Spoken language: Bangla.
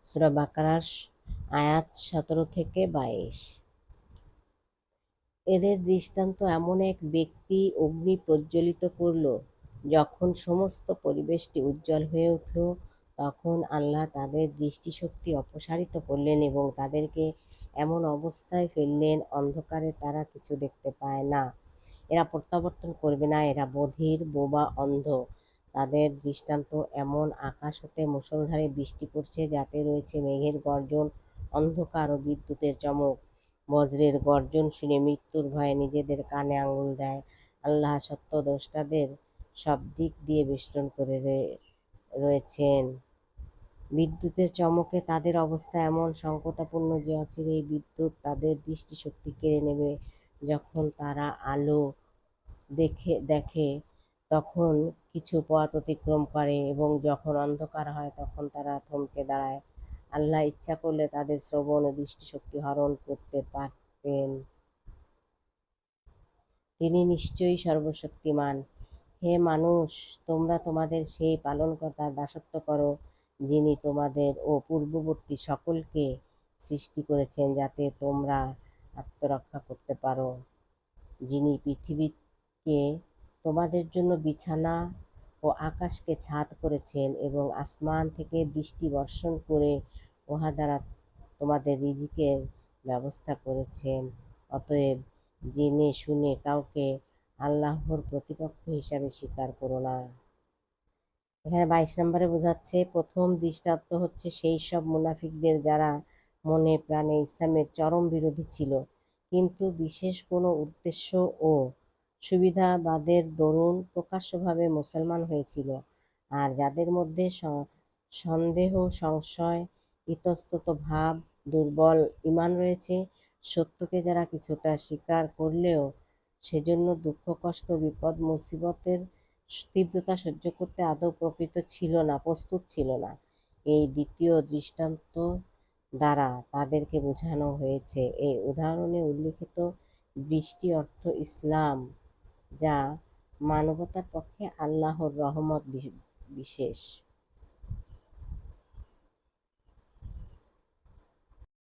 সূরা বাকারার আয়াত 17-22। এদের দৃষ্টান্ত এমন এক ব্যক্তি অগ্নি প্রজ্বলিত করল, যখন সমস্ত পরিবেশটি উজ্জ্বল হয়ে উঠল, তখন আল্লাহ তাদের দৃষ্টিশক্তি অপসারিত করলেন এবং তাদেরকে এমন অবস্থায় ফেললেন, অন্ধকারে তারা কিছু দেখতে পায় না। এরা প্রত্যাবর্তন করবে না, এরা বধির, বোবা, অন্ধ। তাদের দৃষ্টান্ত এমন: আকাশ হতে মুষলধারে বৃষ্টি পড়ছে, যাতে রয়েছে মেঘের গর্জন, অন্ধকার ও বিদ্যুতের চমক। বজ্রের গর্জন শুনে মৃত্যুর ভয়ে নিজেদের কানে আঙুল দেয়। আল্লাহ সত্যদ্রষ্টাদের সব দিক দিয়ে বেষ্টন করে রয়েছেন। বিদ্যুতের চমকে তাদের অবস্থা এমন সংকটাপন্ন যে অচিরেই বিদ্যুৎ তাদের দৃষ্টিশক্তি কেড়ে নেবে। যখন তারা আলো দেখে তখন কিছু পথ অতিক্রম করে, এবং যখন অন্ধকার হয় তখন তারা থমকে দাঁড়ায়। আল্লাহ ইচ্ছা করলে তাদের শ্রবণ ও দৃষ্টিশক্তি হরণ করতে পারতেন। তিনি নিশ্চয়ই সর্বশক্তিমান। হে মানুষ, তোমরা তোমাদের সেই পালনকর্তার দাসত্ব করো, যিনি তোমাদের ও পূর্ববর্তী সকলকে সৃষ্টি করেছেন যাতে তোমরা আত্মরক্ষা করতে পারো, যিনি পৃথিবীকে তোমাদের জন্য বিছানা ও আকাশকে ছাদ করেছেন এবং আসমান থেকে বৃষ্টি বর্ষণ করে উহা দ্বারা তোমাদের রিজিকের ব্যবস্থা করেছেন। অতএব জেনে শুনে কাউকে আল্লাহর প্রতিপক্ষ হিসাবে স্বীকার করো না। এখানে 22 নম্বরে বোঝাচ্ছে, প্রথম দৃষ্টান্ত হচ্ছে সেই সব মুনাফিকদের যারা মনে প্রাণে ইসলামের চরম বিরোধী ছিল, কিন্তু বিশেষ কোনো উদ্দেশ্য ও সুবিধাবাদের দরুন প্রকাশ্যভাবে মুসলমান হয়েছিল, আর যাদের মধ্যে সন্দেহ, সংশয়, ইতস্তত ভাব, দুর্বল ঈমান রয়েছে। সত্যকে যারা কিছুটা স্বীকার করলেও সেজন্য দুঃখ, কষ্ট, বিপদ, মুসিবতের তীব্রতা সহ্য করতে আদৌ প্রস্তুত ছিল না। এই দ্বিতীয় দৃষ্টান্ত দ্বারা তাদেরকে বোঝানো হয়েছে। এই উদাহরণে উল্লিখিত বৃষ্টি অর্থ ইসলাম, যা মানবতার পক্ষে আল্লাহর রহমত বিশেষ।